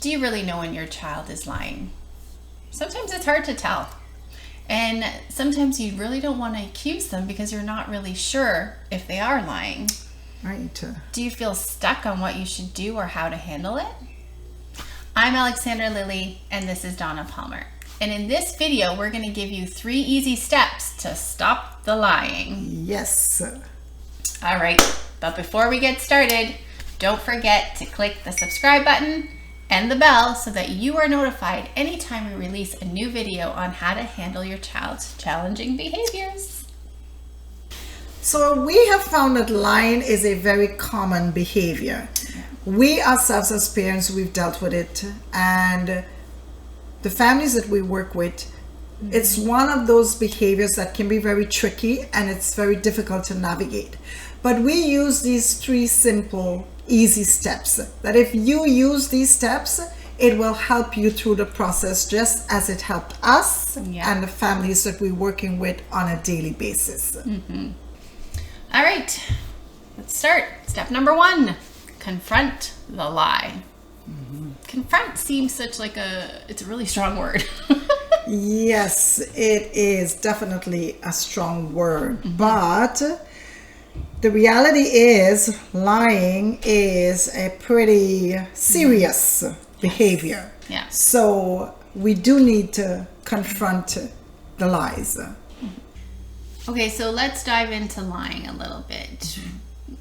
do you really know when your child is lying? Sometimes it's hard to tell. And sometimes you really don't want to accuse them because you're not really sure if they are lying. Right. Do you feel stuck on what you should do or how to handle it? I'm Alexandra Lilly, and this is Donna Palmer. And in this video, we're going to give you 3 easy steps to stop the lying. Yes. All right, but before we get started, don't forget to click the subscribe button and the bell so that you are notified anytime we release a new video on how to handle your child's challenging behaviors. So we have found that lying is a very common behavior. We ourselves as parents, we've dealt with it, and the families that we work with, it's one of those behaviors that can be very tricky and it's very difficult to navigate. But we use these 3 simple, easy steps that if you use these steps, it will help you through the process just as it helped us and the families that we're working with on a daily basis. All right, let's start. Step number 1, confront the lie. Confront seems such like it's a really strong word. Yes, it is definitely a strong word, but the reality is lying is a pretty serious behavior. Yeah. So we do need to confront the lies. Okay, so let's dive into lying a little bit.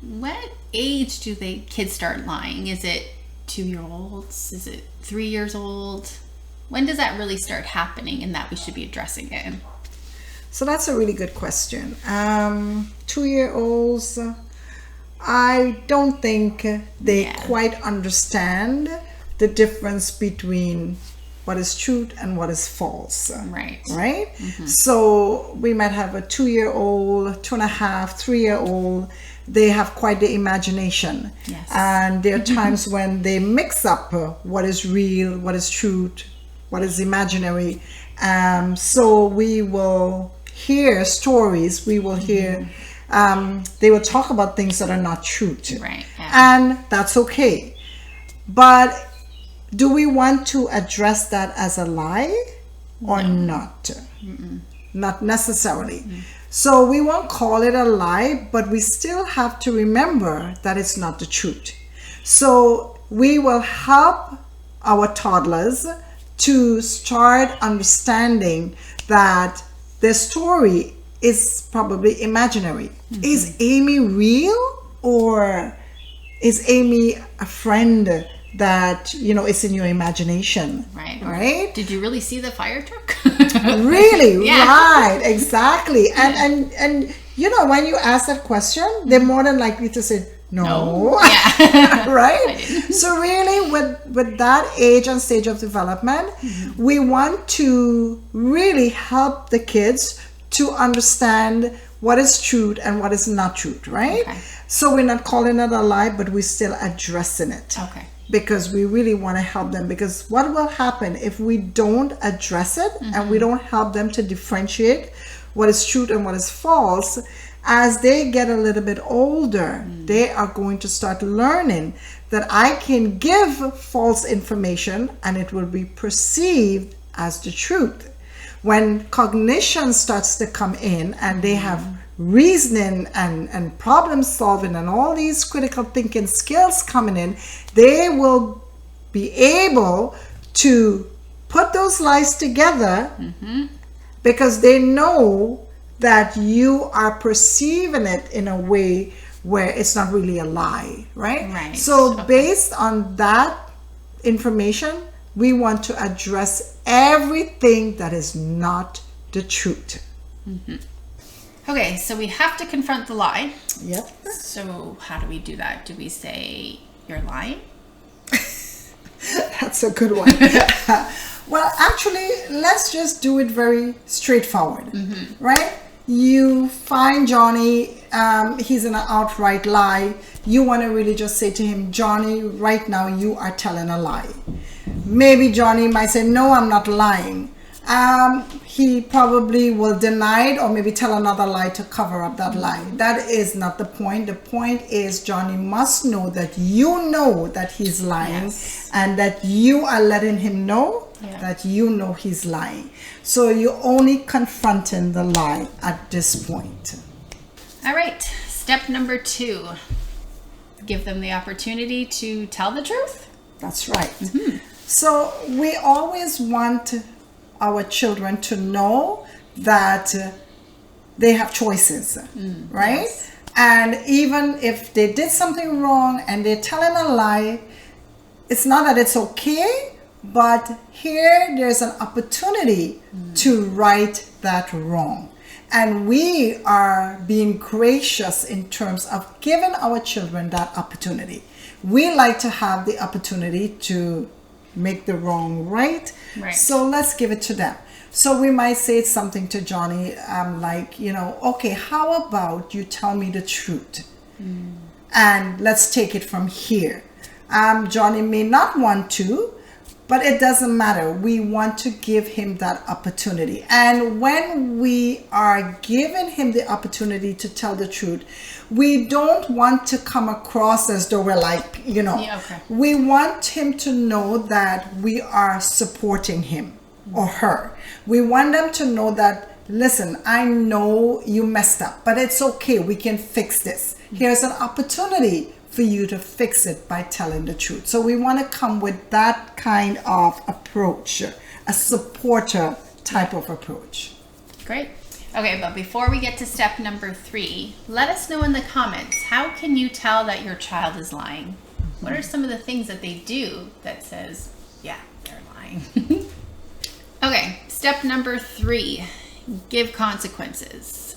What age do kids start lying? Is it 2-year-olds? Is it 3 years old? When does that really start happening and that we should be addressing it? So that's a really good question. 2-year-olds, I don't think they quite understand the difference between what is truth and what is false. Right. So we might have a 2-year-old, 2.5, 3-year-old. They have quite the imagination. Yes. And there are times when they mix up what is real, what is truth, what is imaginary. So we will hear stories, we will hear, they will talk about things that are not truth. Right. Yeah. And that's okay. But do we want to address that as a lie or not? Not necessarily. So we won't call it a lie, but we still have to remember that it's not the truth. So we will help our toddlers to start understanding that the story is probably imaginary. Is Amy real, or is Amy a friend that is in your imagination? Right? Did you really see the fire truck? Really? Right, exactly. And when you ask that question, they're more than likely to say no. Right? So really with that age and stage of development, we want to really help the kids to understand what is truth and what is not truth, right? So we're not calling it a lie, but we're still addressing it. Because we really want to help them. Because what will happen if we don't address it and we don't help them to differentiate what is truth and what is false? As they get a little bit older, they are going to start learning that I can give false information and it will be perceived as the truth. When cognition starts to come in and they have reasoning and problem solving and all these critical thinking skills coming in, they will be able to put those lies together because they know that you are perceiving it in a way where it's not really a lie, right? So based on that information, we want to address everything that is not the truth. Okay, so we have to confront the lie. Yep. So how do we do that? Do we say, you're lying? That's a good one. Well, actually, let's just do it very straightforward, right? You find Johnny, he's in an outright lie. You want to really just say to him, Johnny, right now you are telling a lie. Maybe Johnny might say, no, I'm not lying. he probably will deny it or maybe tell another lie to cover up that lie. That is not the point. The point is Johnny must know that you know that he's lying, Yes. and that you are letting him know that you know he's lying. So you're only confronting the lie at this point. All right. Step number 2. Give them the opportunity to tell the truth. That's right. So we always want our children to know that they have choices, right? Yes. And even if they did something wrong and they're telling a lie, it's not that it's okay, but here there's an opportunity to right that wrong. And we are being gracious in terms of giving our children that opportunity. We like to have the opportunity to make the wrong right. So let's give it to them. So we might say something to Johnny, like, okay, how about you tell me the truth? And let's take it from here. Johnny may not want to, but it doesn't matter. We want to give him that opportunity. And when we are giving him the opportunity to tell the truth, we don't want to come across as though we're like, we want him to know that we are supporting him or her. We want them to know that, listen, I know you messed up, but it's okay. We can fix this. Here's an opportunity for you to fix it by telling the truth. So we want to come with that kind of approach, a supporter type of approach. Great. Okay, but before we get to step number 3, let us know in the comments, how can you tell that your child is lying? What are some of the things that they do that says, yeah, they're lying? Okay, step number 3, give consequences.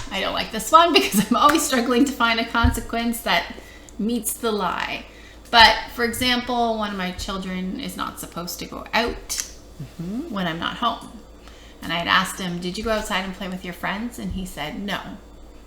I don't like this one because I'm always struggling to find a consequence that meets the lie. But for example, one of my children is not supposed to go out when I'm not home. And I had asked him, did you go outside and play with your friends? And he said, no.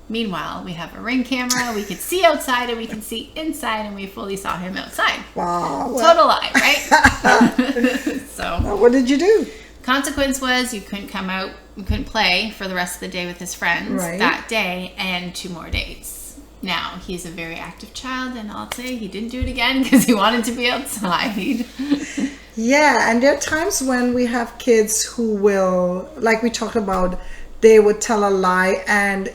Meanwhile, we have a Ring camera. We could see outside and we can see inside, and we fully saw him outside. Wow. Total lie, right? So what did you do? Consequence was you couldn't come out, you couldn't play for the rest of the day with his friends that day and 2 more days. Now, he's a very active child, and I'll say he didn't do it again because he wanted to be outside. Yeah, and there are times when we have kids who will, like we talked about, they would tell a lie, and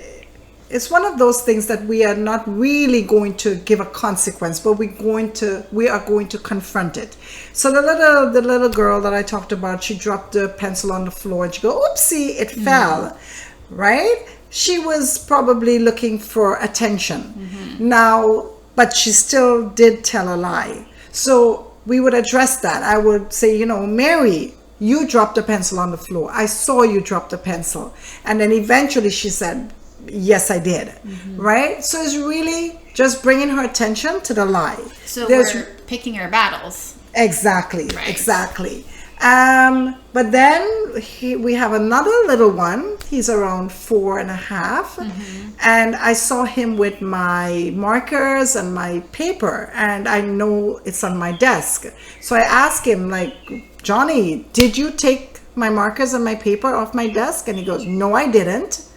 it's one of those things that we are not really going to give a consequence, but we are going to confront it. So the little girl that I talked about, she dropped the pencil on the floor and she go, oopsie, it fell, right? She was probably looking for attention. Now, but she still did tell a lie. So we would address that. I would say, Mary, you dropped the pencil on the floor. I saw you drop the pencil. And then eventually she said, yes, I did. Right? So it's really just bringing her attention to the lie. So we're picking our battles. Exactly. Right. Exactly. But then we have another little one. He's around 4.5. And I saw him with my markers and my paper, and I know it's on my desk. So I asked him, like, Johnny, did you take my markers and my paper off my desk? And he goes, no, I didn't.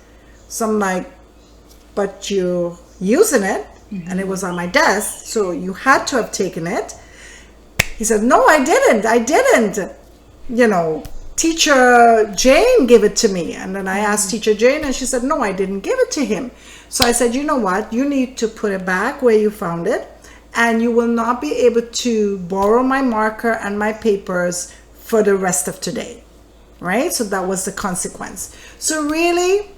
So I'm like, but you're using it, and it was on my desk, so you had to have taken it. He said, no, I didn't. Teacher Jane gave it to me. And then I asked Teacher Jane, and she said, no, I didn't give it to him. So I said, you know what? You need to put it back where you found it, and you will not be able to borrow my marker and my papers for the rest of today. Right? So that was the consequence. So really,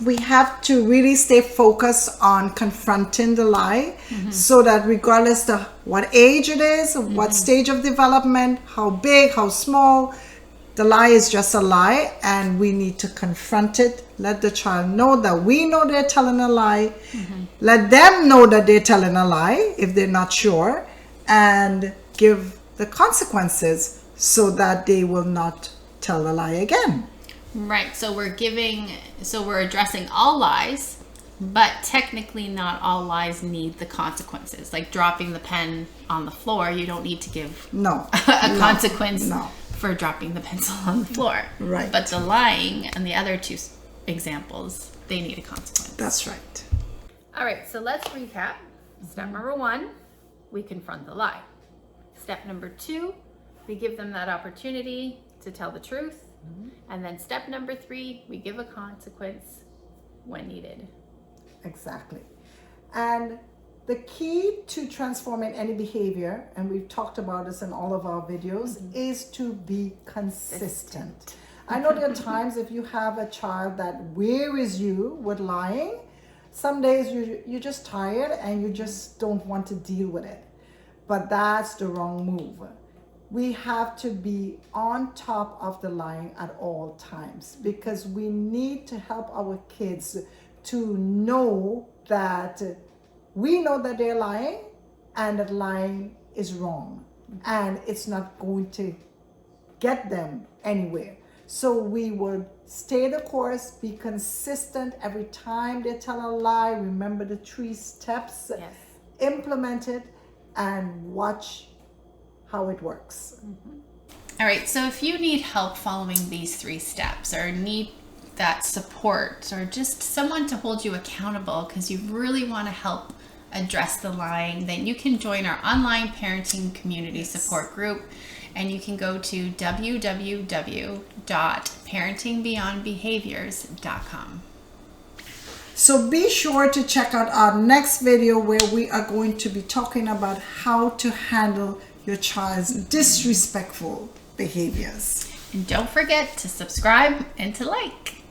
we have to really stay focused on confronting the lie, so that regardless of what age it is, what stage of development, how big, how small, the lie is just a lie, and we need to confront it. Let the child know that we know they're telling a lie. Let them know that they're telling a lie if they're not sure, and give the consequences so that they will not tell a lie again. Right. So we're addressing all lies, but technically not all lies need the consequences. Like dropping the pen on the floor, you don't need to give a consequence for dropping the pencil on the floor. Right. But the lying and the other two examples, they need a consequence. That's right. All right, so let's recap. Step number 1, we confront the lie. Step number 2, we give them that opportunity to tell the truth. And then step number 3, we give a consequence when needed. Exactly. And the key to transforming any behavior, and we've talked about this in all of our videos, is to be consistent. I know there are times if you have a child that wearies you with lying, some days you're just tired and you just don't want to deal with it. But that's the wrong move. We have to be on top of the lying at all times, because we need to help our kids to know that we know that they're lying and that lying is wrong and it's not going to get them anywhere. So we would stay the course, be consistent every time they tell a lie. Remember the 3 steps, Yes. implement it, and watch how it works. All right, so if you need help following these 3 steps, or need that support, or just someone to hold you accountable because you really want to help address the lying, then you can join our online parenting community support group, and you can go to www.parentingbeyondbehaviors.com. So be sure to check out our next video, where we are going to be talking about how to handle your child's disrespectful behaviors. And don't forget to subscribe and to like.